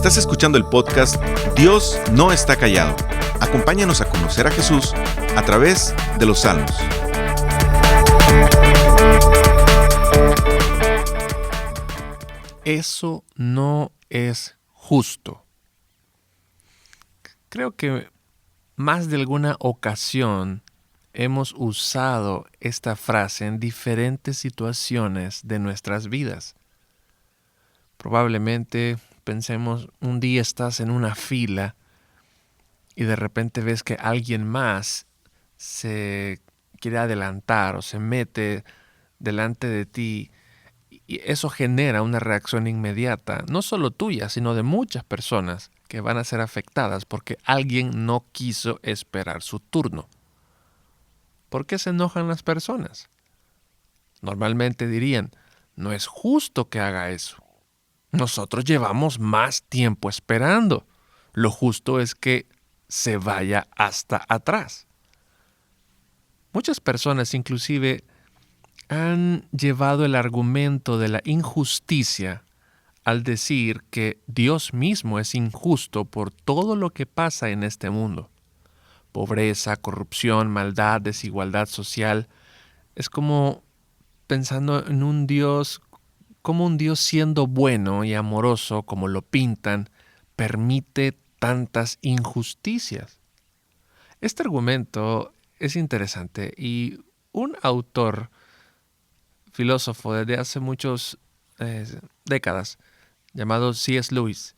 Estás escuchando el podcast Dios no está callado. Acompáñanos a conocer a Jesús a través de los Salmos. Eso no es justo. Creo que más de alguna ocasión hemos usado esta frase en diferentes situaciones de nuestras vidas. Probablemente pensemos, un día estás en una fila y de repente ves que alguien más se quiere adelantar o se mete delante de ti y eso genera una reacción inmediata, no solo tuya, sino de muchas personas que van a ser afectadas porque alguien no quiso esperar su turno. ¿Por qué se enojan las personas? Normalmente dirían, no es justo que haga eso. Nosotros llevamos más tiempo esperando. Lo justo es que se vaya hasta atrás. Muchas personas inclusive han llevado el argumento de la injusticia al decir que Dios mismo es injusto por todo lo que pasa en este mundo. Pobreza, corrupción, maldad, desigualdad social. Es como pensando en un Dios, como un Dios siendo bueno y amoroso, como lo pintan, permite tantas injusticias. Este argumento es interesante y un autor, filósofo desde hace muchas décadas, llamado C.S. Lewis,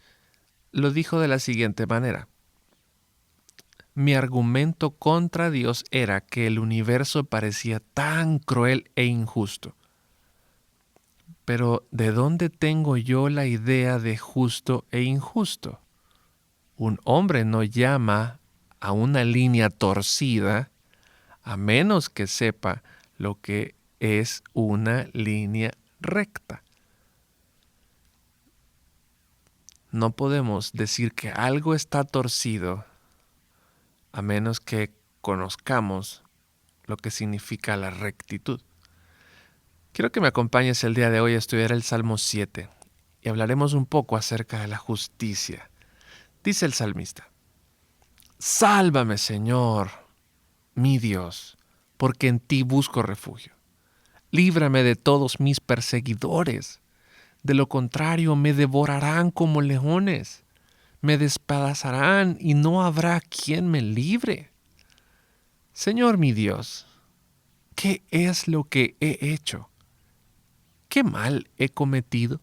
lo dijo de la siguiente manera. Mi argumento contra Dios era que el universo parecía tan cruel e injusto. Pero ¿de dónde tengo yo la idea de justo e injusto? Un hombre no llama a una línea torcida a menos que sepa lo que es una línea recta. No podemos decir que algo está torcido a menos que conozcamos lo que significa la rectitud. Quiero que me acompañes el día de hoy a estudiar el Salmo 7 y hablaremos un poco acerca de la justicia. Dice el salmista, Sálvame, Señor, mi Dios, porque en ti busco refugio. Líbrame de todos mis perseguidores. De lo contrario, me devorarán como leones. Me despedazarán y no habrá quien me libre. Señor mi Dios, ¿qué es lo que he hecho? ¿Qué mal he cometido?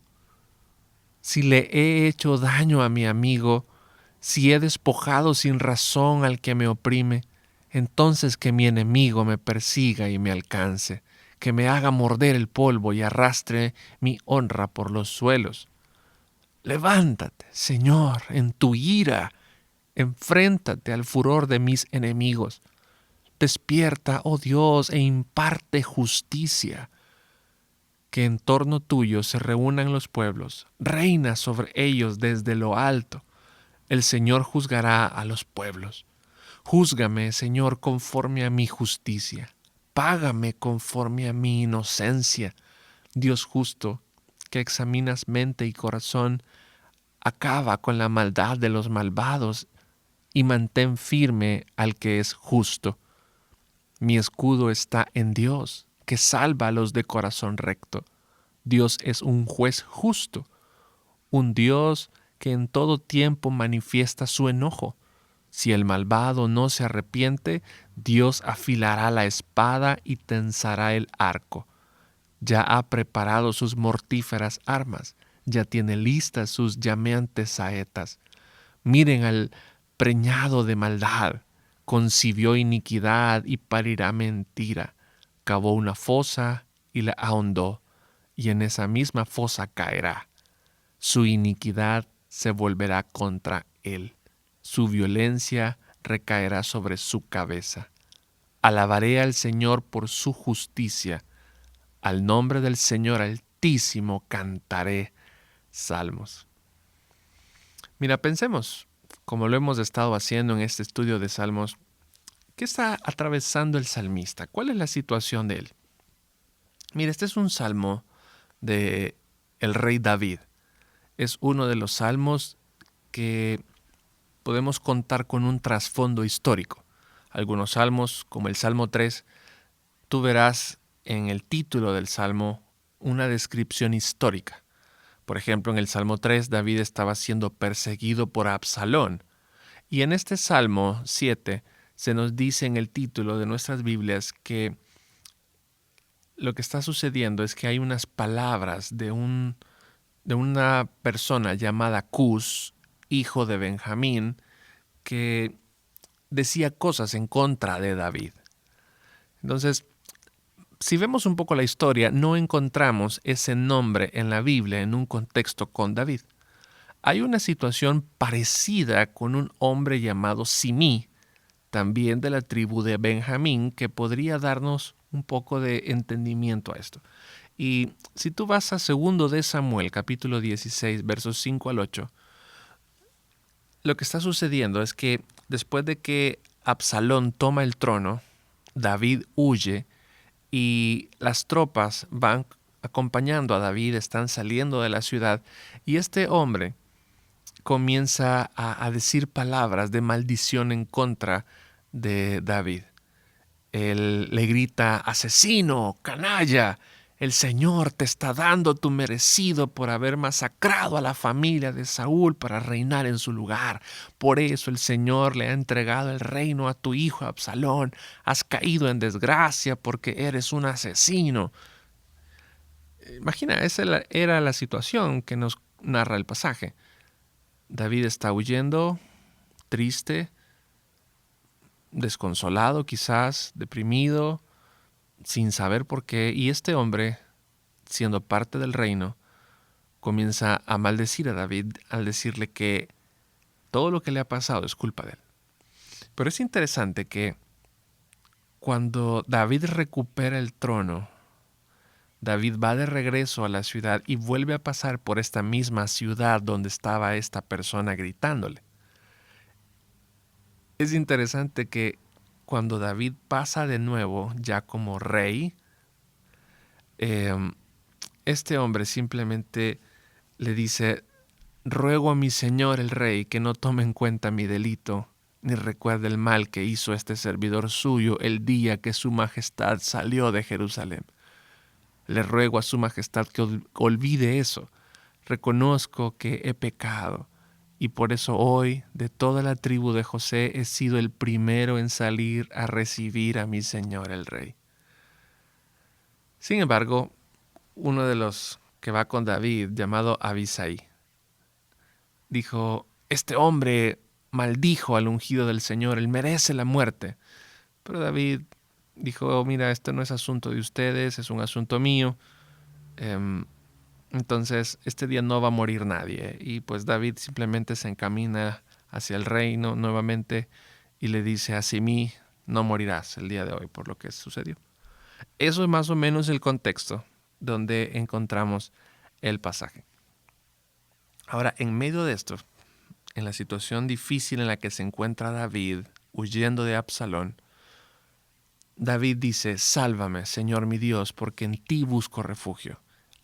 Si le he hecho daño a mi amigo, si he despojado sin razón al que me oprime, entonces que mi enemigo me persiga y me alcance, que me haga morder el polvo y arrastre mi honra por los suelos. Levántate, Señor, en tu ira, enfréntate al furor de mis enemigos. Despierta, oh Dios, e imparte justicia. Que en torno tuyo se reúnan los pueblos, reina sobre ellos desde lo alto. El Señor juzgará a los pueblos. Júzgame, Señor, conforme a mi justicia. Págame conforme a mi inocencia. Dios justo, que examinas mente y corazón, acaba con la maldad de los malvados y mantén firme al que es justo. Mi escudo está en Dios, que salva a los de corazón recto. Dios es un juez justo, un Dios que en todo tiempo manifiesta su enojo. Si el malvado no se arrepiente, Dios afilará la espada y tensará el arco. Ya ha preparado sus mortíferas armas, ya tiene listas sus llameantes saetas. Miren al preñado de maldad, concibió iniquidad y parirá mentira. Cavó una fosa y la ahondó, y en esa misma fosa caerá. Su iniquidad se volverá contra él. Su violencia recaerá sobre su cabeza. Alabaré al Señor por su justicia. Al nombre del Señor Altísimo cantaré salmos. Mira, pensemos, como lo hemos estado haciendo en este estudio de salmos, ¿qué está atravesando el salmista? ¿Cuál es la situación de él? Mira, este es un salmo de el rey David. Es uno de los salmos que podemos contar con un trasfondo histórico. Algunos salmos, como el Salmo 3, tú verás en el título del Salmo una descripción histórica. Por ejemplo, en el Salmo 3, David estaba siendo perseguido por Absalón. Y en este Salmo 7 se nos dice en el título de nuestras Biblias que lo que está sucediendo es que hay unas palabras de una persona llamada Cus, hijo de Benjamín, que decía cosas en contra de David. Entonces, si vemos un poco la historia, no encontramos ese nombre en la Biblia en un contexto con David. Hay una situación parecida con un hombre llamado Simí, también de la tribu de Benjamín, que podría darnos un poco de entendimiento a esto. Y si tú vas a 2 de Samuel, capítulo 16, versos 5 al 8, lo que está sucediendo es que después de que Absalón toma el trono, David huye y las tropas van acompañando a David, están saliendo de la ciudad y este hombre comienza a decir palabras de maldición en contra de David. Él le grita: asesino, canalla, el Señor te está dando tu merecido por haber masacrado a la familia de Saúl para reinar en su lugar. Por eso el Señor le ha entregado el reino a tu hijo Absalón. Has caído en desgracia porque eres un asesino. Imagina, esa era la situación que nos narra el pasaje. David está huyendo, triste, desconsolado quizás, deprimido, sin saber por qué, y este hombre, siendo parte del reino, comienza a maldecir a David al decirle que todo lo que le ha pasado es culpa de él. Pero es interesante que cuando David recupera el trono, David va de regreso a la ciudad y vuelve a pasar por esta misma ciudad donde estaba esta persona gritándole. Es interesante que cuando David pasa de nuevo ya como rey, este hombre simplemente le dice: ruego a mi señor el rey que no tome en cuenta mi delito, ni recuerde el mal que hizo este servidor suyo el día que su majestad salió de Jerusalén. Le ruego a su majestad que olvide eso. Reconozco que he pecado, y por eso hoy, de toda la tribu de José, he sido el primero en salir a recibir a mi señor el rey. Sin embargo, uno de los que va con David, llamado Abisai, dijo: este hombre maldijo al ungido del Señor, él merece la muerte. Pero David dijo: mira, esto no es asunto de ustedes, es un asunto mío. Entonces, este día no va a morir nadie. Y pues David simplemente se encamina hacia el reino nuevamente y le dice a Simí: no morirás el día de hoy por lo que sucedió. Eso es más o menos el contexto donde encontramos el pasaje. Ahora, en medio de esto, en la situación difícil en la que se encuentra David, huyendo de Absalón, David dice: sálvame, Señor mi Dios, porque en ti busco refugio.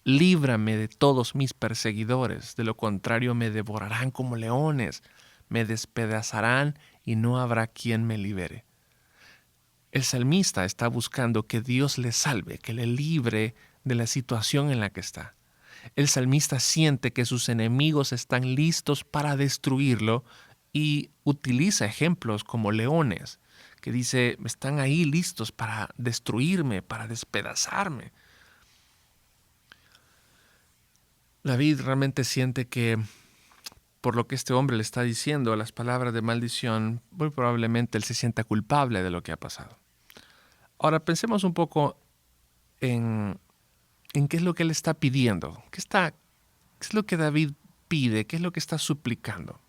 Líbrame de todos mis perseguidores, de lo contrario me devorarán como leones, me despedazarán y no habrá quien me libere. El salmista está buscando que Dios le salve, que le libre de la situación en la que está. El salmista siente que sus enemigos están listos para destruirlo y utiliza ejemplos como leones, que dice: están ahí listos para destruirme, para despedazarme. David realmente siente que por lo que este hombre le está diciendo, las palabras de maldición, muy probablemente él se sienta culpable de lo que ha pasado. Ahora pensemos un poco en qué es lo que él está pidiendo. ¿Qué es lo que David pide? ¿Qué es lo que está suplicando?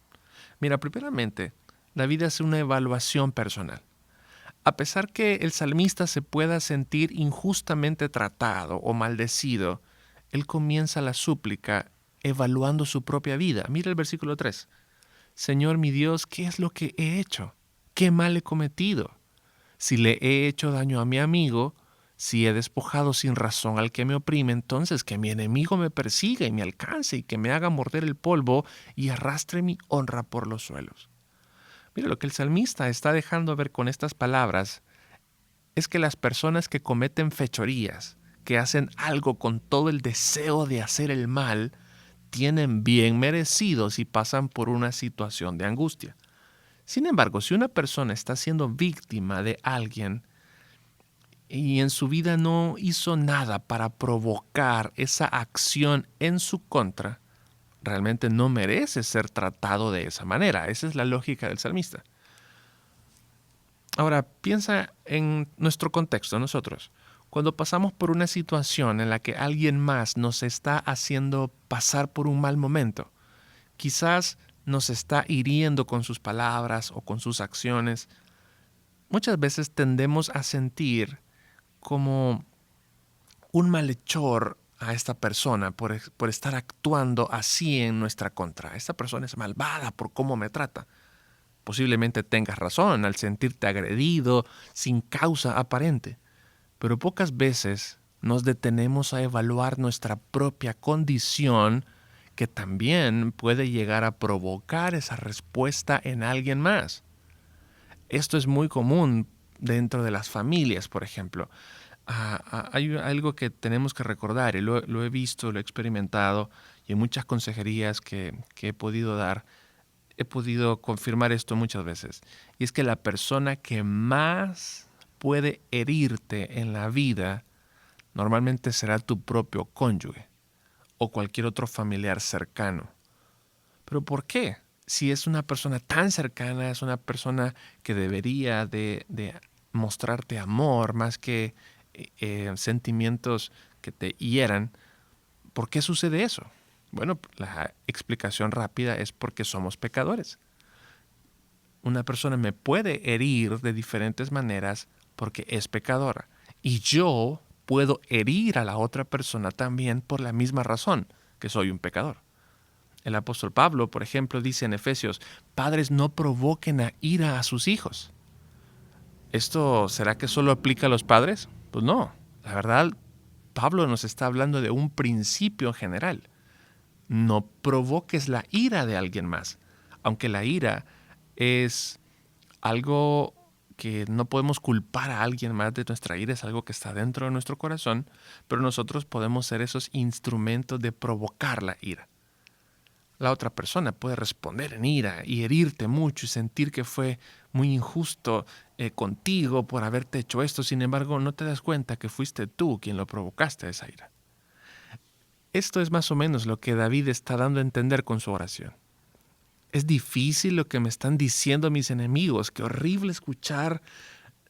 Mira, primeramente, David hace una evaluación personal. A pesar que el salmista se pueda sentir injustamente tratado o maldecido, él comienza la súplica evaluando su propia vida. Mira el versículo 3. Señor mi Dios, ¿qué es lo que he hecho? ¿Qué mal he cometido? Si le he hecho daño a mi amigo, Si he despojado sin razón al que me oprime, entonces que mi enemigo me persiga y me alcance y que me haga morder el polvo y arrastre mi honra por los suelos. Mira, lo que el salmista está dejando ver con estas palabras es que las personas que cometen fechorías, que hacen algo con todo el deseo de hacer el mal, tienen bien merecidos y pasan por una situación de angustia. Sin embargo, si una persona está siendo víctima de alguien y en su vida no hizo nada para provocar esa acción en su contra, realmente no merece ser tratado de esa manera. Esa es la lógica del salmista. Ahora, piensa en nuestro contexto, nosotros. Cuando pasamos por una situación en la que alguien más nos está haciendo pasar por un mal momento, quizás nos está hiriendo con sus palabras o con sus acciones, muchas veces tendemos a sentir como un malhechor a esta persona por estar actuando así en nuestra contra. Esta persona es malvada por cómo me trata. Posiblemente tengas razón al sentirte agredido sin causa aparente, pero pocas veces nos detenemos a evaluar nuestra propia condición que también puede llegar a provocar esa respuesta en alguien más. Esto es muy común dentro de las familias, por ejemplo. Hay algo que tenemos que recordar, y lo he visto, lo he experimentado, y en muchas consejerías que he podido dar, he podido confirmar esto muchas veces. Y es que la persona que más puede herirte en la vida normalmente será tu propio cónyuge o cualquier otro familiar cercano. ¿Pero por qué? Si es una persona tan cercana, es una persona que debería de mostrarte amor más que sentimientos que te hieran, ¿por qué sucede eso? Bueno, la explicación rápida es porque somos pecadores. Una persona me puede herir de diferentes maneras porque es pecadora. Y yo puedo herir a la otra persona también por la misma razón, que soy un pecador. El apóstol Pablo, por ejemplo, dice en Efesios, padres no provoquen a ira a sus hijos. ¿Esto será que solo aplica a los padres? Pues no. La verdad, Pablo nos está hablando de un principio en general. No provoques la ira de alguien más. Aunque la ira es algo que no podemos culpar a alguien más de nuestra ira, es algo que está dentro de nuestro corazón, pero nosotros podemos ser esos instrumentos de provocar la ira. La otra persona puede responder en ira y herirte mucho y sentir que fue muy injusto contigo por haberte hecho esto. Sin embargo, no te das cuenta que fuiste tú quien lo provocaste esa ira. Esto es más o menos lo que David está dando a entender con su oración. Es difícil lo que me están diciendo mis enemigos. Qué horrible escuchar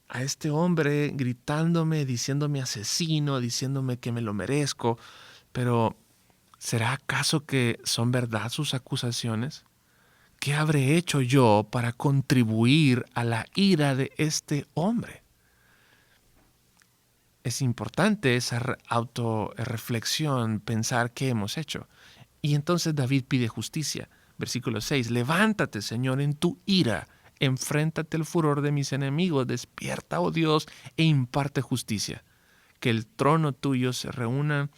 a este hombre gritándome, diciéndome asesino, diciéndome que me lo merezco. Pero ¿será acaso que son verdad sus acusaciones? ¿Qué habré hecho yo para contribuir a la ira de este hombre? Es importante esa autorreflexión, pensar qué hemos hecho. Y entonces David pide justicia. Versículo 6, levántate, Señor, en tu ira, enfréntate al furor de mis enemigos, despierta, oh Dios, e imparte justicia. Que el trono tuyo se reúna.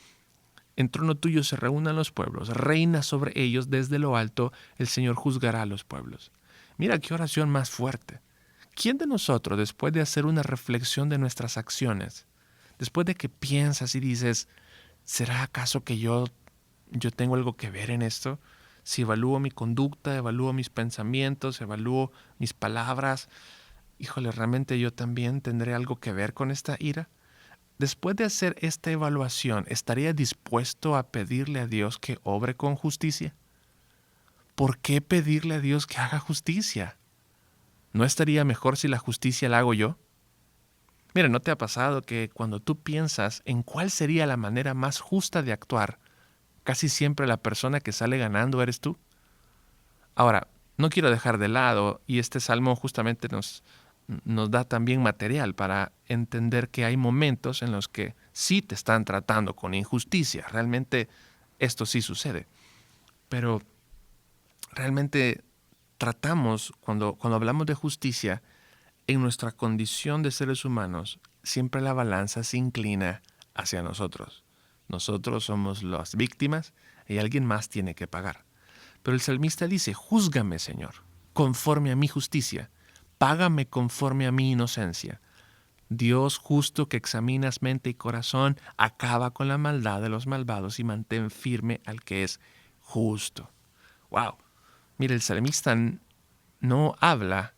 En trono tuyo se reúnan los pueblos, reina sobre ellos desde lo alto, el Señor juzgará a los pueblos. Mira qué oración más fuerte. ¿Quién de nosotros, después de hacer una reflexión de nuestras acciones, después de que piensas y dices, ¿será acaso que yo tengo algo que ver en esto? Si evalúo mi conducta, evalúo mis pensamientos, evalúo mis palabras, híjole, ¿realmente yo también tendré algo que ver con esta ira? Después de hacer esta evaluación, ¿estaría dispuesto a pedirle a Dios que obre con justicia? ¿Por qué pedirle a Dios que haga justicia? ¿No estaría mejor si la justicia la hago yo? Mira, ¿no te ha pasado que cuando tú piensas en cuál sería la manera más justa de actuar, casi siempre la persona que sale ganando eres tú? Ahora, no quiero dejar de lado, y este salmo justamente nos da también material para entender que hay momentos en los que sí te están tratando con injusticia. Realmente esto sí sucede. Pero realmente tratamos, cuando hablamos de justicia, en nuestra condición de seres humanos, siempre la balanza se inclina hacia nosotros. Nosotros somos las víctimas y alguien más tiene que pagar. Pero el salmista dice, júzgame, Señor, conforme a mi justicia. Págame conforme a mi inocencia. Dios justo que examinas mente y corazón, acaba con la maldad de los malvados y mantén firme al que es justo. ¡Wow! Mire, el salmista no habla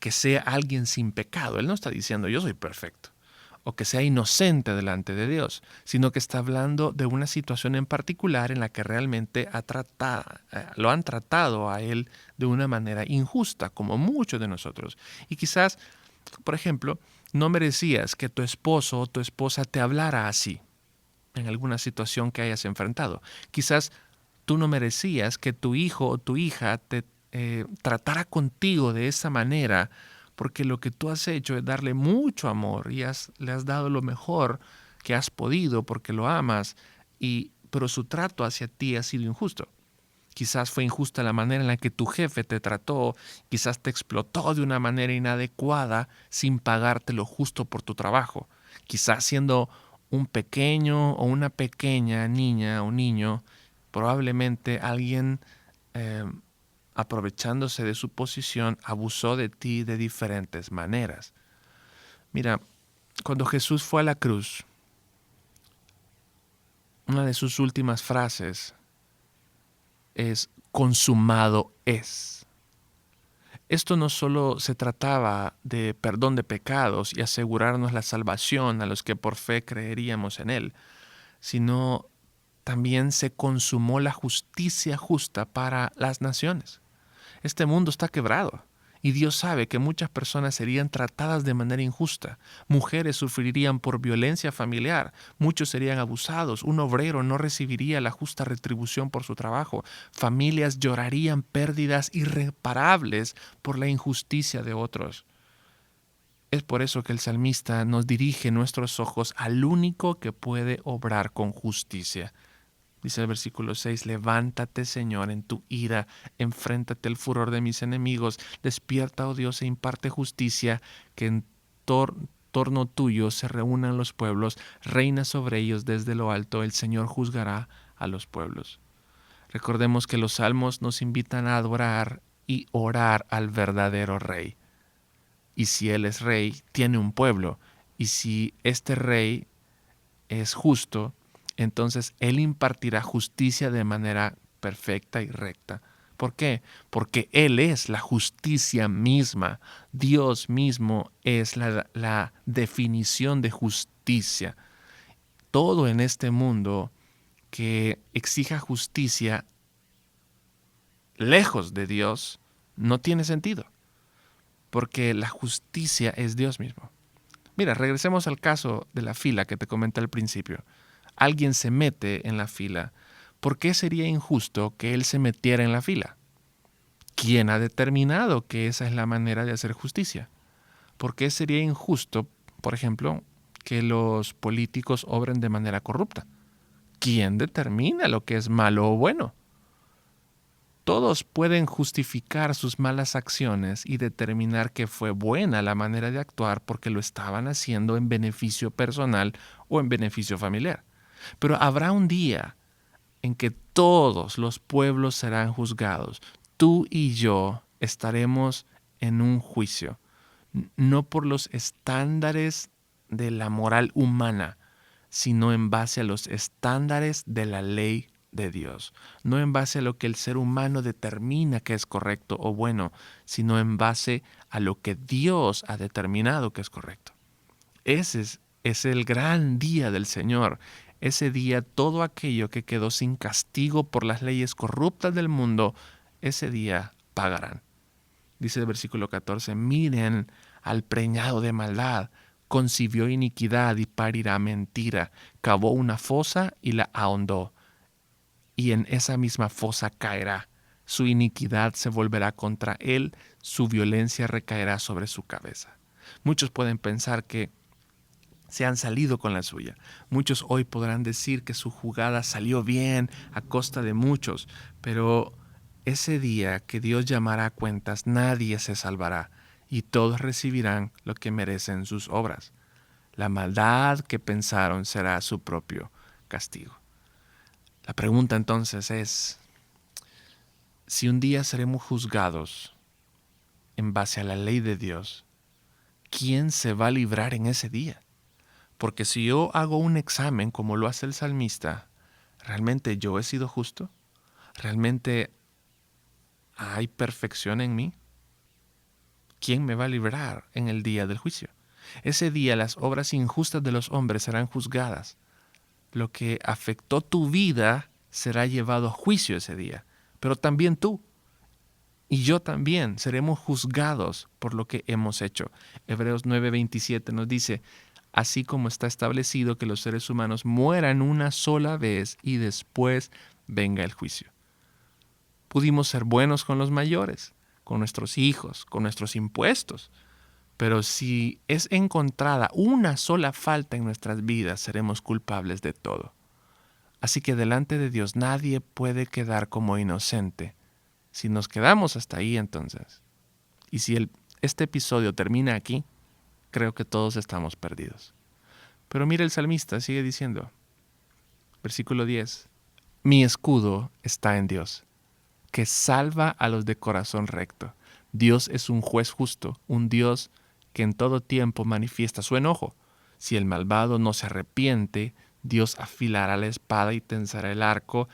que sea alguien sin pecado. Él no está diciendo yo soy perfecto o que sea inocente delante de Dios, sino que está hablando de una situación en particular en la que realmente lo han tratado a él de una manera injusta, como muchos de nosotros. Y quizás, por ejemplo, no merecías que tu esposo o tu esposa te hablara así en alguna situación que hayas enfrentado. Quizás tú no merecías que tu hijo o tu hija te tratara contigo de esa manera, porque lo que tú has hecho es darle mucho amor y le has dado lo mejor que has podido porque lo amas, pero su trato hacia ti ha sido injusto. Quizás fue injusta la manera en la que tu jefe te trató, quizás te explotó de una manera inadecuada sin pagarte lo justo por tu trabajo. Quizás siendo un pequeño o una pequeña niña o niño, probablemente alguien aprovechándose de su posición abusó de ti de diferentes maneras. Mira, cuando Jesús fue a la cruz, una de sus últimas frases es consumado es. Esto no solo se trataba de perdón de pecados y asegurarnos la salvación a los que por fe creeríamos en Él, sino también se consumó la justicia justa para las naciones. Este mundo está quebrado y Dios sabe que muchas personas serían tratadas de manera injusta. Mujeres sufrirían por violencia familiar, muchos serían abusados, un obrero no recibiría la justa retribución por su trabajo, familias llorarían pérdidas irreparables por la injusticia de otros. Es por eso que el salmista nos dirige nuestros ojos al único que puede obrar con justicia. Dice el versículo 6, levántate, Señor, en tu ira, enfréntate al furor de mis enemigos, despierta, oh Dios, e imparte justicia, que en torno tuyo se reúnan los pueblos, reina sobre ellos desde lo alto, el Señor juzgará a los pueblos. Recordemos que los salmos nos invitan a adorar y orar al verdadero Rey. Y si Él es Rey, tiene un pueblo, y si este Rey es justo, entonces Él impartirá justicia de manera perfecta y recta. ¿Por qué? Porque Él es la justicia misma. Dios mismo es la definición de justicia. Todo en este mundo que exija justicia lejos de Dios no tiene sentido, porque la justicia es Dios mismo. Mira, regresemos al caso de la fila que te comenté al principio. Alguien se mete en la fila. ¿Por qué sería injusto que él se metiera en la fila? ¿Quién ha determinado que esa es la manera de hacer justicia? ¿Por qué sería injusto, por ejemplo, que los políticos obren de manera corrupta? ¿Quién determina lo que es malo o bueno? Todos pueden justificar sus malas acciones y determinar que fue buena la manera de actuar porque lo estaban haciendo en beneficio personal o en beneficio familiar. Pero habrá un día en que todos los pueblos serán juzgados. Tú y yo estaremos en un juicio, no por los estándares de la moral humana, sino en base a los estándares de la ley de Dios. No en base a lo que el ser humano determina que es correcto o bueno, sino en base a lo que Dios ha determinado que es correcto. Ese es el gran día del Señor. Ese día todo aquello que quedó sin castigo por las leyes corruptas del mundo, ese día pagarán. Dice el versículo 14, miren al preñado de maldad, concibió iniquidad y parirá mentira, cavó una fosa y la ahondó, y en esa misma fosa caerá. Su iniquidad se volverá contra él, su violencia recaerá sobre su cabeza. Muchos pueden pensar que se han salido con la suya. Muchos hoy podrán decir que su jugada salió bien a costa de muchos, pero ese día que Dios llamará a cuentas, nadie se salvará y todos recibirán lo que merecen sus obras. La maldad que pensaron será su propio castigo. La pregunta entonces es, si un día seremos juzgados en base a la ley de Dios, ¿quién se va a librar en ese día? Porque si yo hago un examen como lo hace el salmista, ¿realmente yo he sido justo? ¿Realmente hay perfección en mí? ¿Quién me va a librar en el día del juicio? Ese día las obras injustas de los hombres serán juzgadas. Lo que afectó tu vida será llevado a juicio ese día. Pero también tú y yo también seremos juzgados por lo que hemos hecho. Hebreos 9:27 nos dice, así como está establecido que los seres humanos mueran una sola vez y después venga el juicio. Pudimos ser buenos con los mayores, con nuestros hijos, con nuestros impuestos. Pero si es encontrada una sola falta en nuestras vidas, seremos culpables de todo. Así que delante de Dios nadie puede quedar como inocente. Si nos quedamos hasta ahí entonces, y si este episodio termina aquí, creo que todos estamos perdidos. Pero mira, el salmista sigue diciendo, versículo 10, mi escudo está en Dios, que salva a los de corazón recto. Dios es un juez justo, un Dios que en todo tiempo manifiesta su enojo. Si el malvado no se arrepiente, Dios afilará la espada y tensará el arco.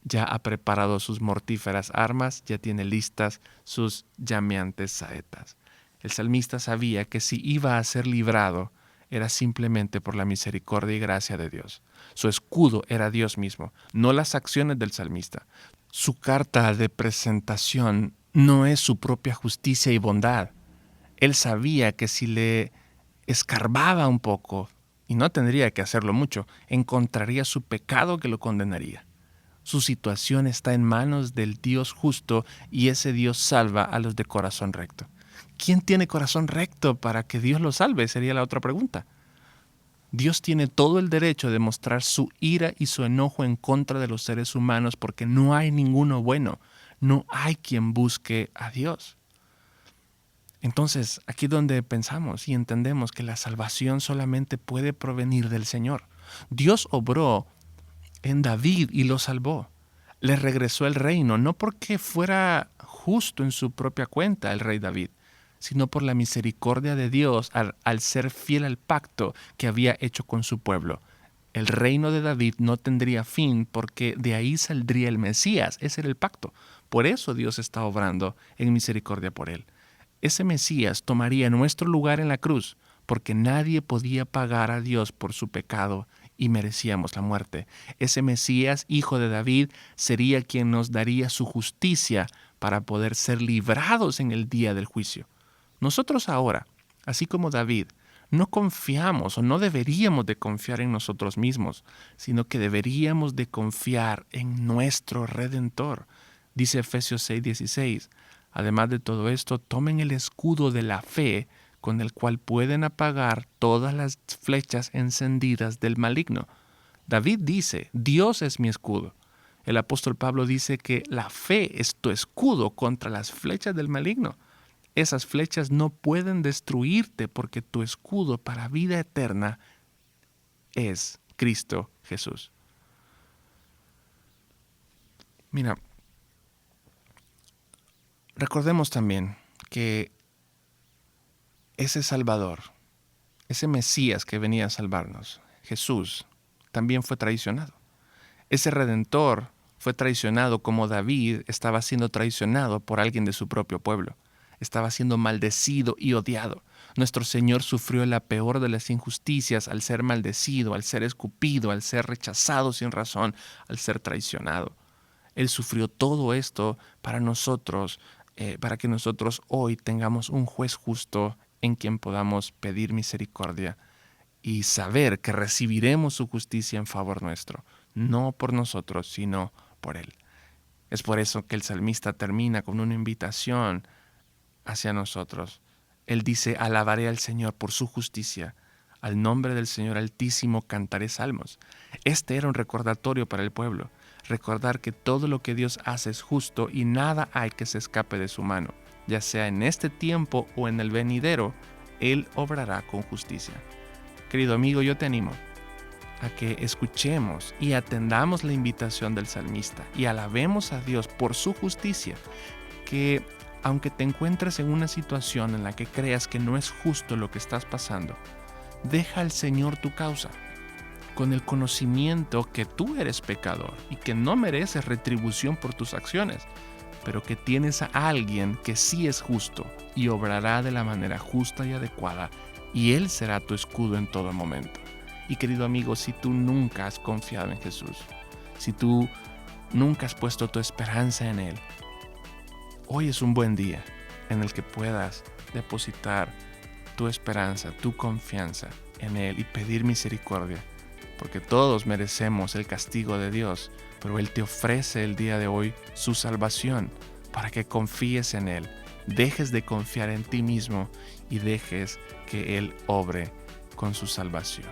Ya ha preparado sus mortíferas armas, ya tiene listas sus llameantes saetas. El salmista sabía que si iba a ser librado, era simplemente por la misericordia y gracia de Dios. Su escudo era Dios mismo, no las acciones del salmista. Su carta de presentación no es su propia justicia y bondad. Él sabía que si le escarbaba un poco, y no tendría que hacerlo mucho, encontraría su pecado que lo condenaría. Su situación está en manos del Dios justo y ese Dios salva a los de corazón recto. ¿Quién tiene corazón recto para que Dios lo salve? Sería la otra pregunta. Dios tiene todo el derecho de mostrar su ira y su enojo en contra de los seres humanos porque no hay ninguno bueno. No hay quien busque a Dios. Entonces, aquí es donde pensamos y entendemos que la salvación solamente puede provenir del Señor. Dios obró en David y lo salvó. Le regresó el reino, no porque fuera justo en su propia cuenta el rey David, sino por la misericordia de Dios al ser fiel al pacto que había hecho con su pueblo. El reino de David no tendría fin porque de ahí saldría el Mesías. Ese era el pacto. Por eso Dios está obrando en misericordia por él. Ese Mesías tomaría nuestro lugar en la cruz porque nadie podía pagar a Dios por su pecado y merecíamos la muerte. Ese Mesías, hijo de David, sería quien nos daría su justicia para poder ser librados en el día del juicio. Nosotros ahora, así como David, no confiamos o no deberíamos de confiar en nosotros mismos, sino que deberíamos de confiar en nuestro Redentor. Dice Efesios 6:16, además de todo esto, tomen el escudo de la fe con el cual pueden apagar todas las flechas encendidas del maligno. David dice, Dios es mi escudo. El apóstol Pablo dice que la fe es tu escudo contra las flechas del maligno. Esas flechas no pueden destruirte porque tu escudo para vida eterna es Cristo Jesús. Mira, recordemos también que ese Salvador, ese Mesías que venía a salvarnos, Jesús, también fue traicionado. Ese Redentor fue traicionado como David estaba siendo traicionado por alguien de su propio pueblo. Estaba siendo maldecido y odiado. Nuestro Señor sufrió la peor de las injusticias al ser maldecido, al ser escupido, al ser rechazado sin razón, al ser traicionado. Él sufrió todo esto para nosotros, para que nosotros hoy tengamos un juez justo en quien podamos pedir misericordia y saber que recibiremos su justicia en favor nuestro, no por nosotros, sino por Él. Es por eso que el salmista termina con una invitación hacia nosotros. Él dice, alabaré al Señor por su justicia, al nombre del Señor Altísimo cantaré salmos. Este era un recordatorio para el pueblo, recordar que todo lo que Dios hace es justo y nada hay que se escape de su mano, ya sea en este tiempo o en el venidero, Él obrará con justicia. Querido amigo, yo te animo a que escuchemos y atendamos la invitación del salmista y alabemos a Dios por su justicia, que aunque te encuentres en una situación en la que creas que no es justo lo que estás pasando, deja al Señor tu causa, con el conocimiento que tú eres pecador y que no mereces retribución por tus acciones, pero que tienes a alguien que sí es justo y obrará de la manera justa y adecuada, y Él será tu escudo en todo momento. Y querido amigo, si tú nunca has confiado en Jesús, si tú nunca has puesto tu esperanza en Él, hoy es un buen día en el que puedas depositar tu esperanza, tu confianza en Él y pedir misericordia, porque todos merecemos el castigo de Dios, pero Él te ofrece el día de hoy su salvación para que confíes en Él, dejes de confiar en ti mismo y dejes que Él obre con su salvación.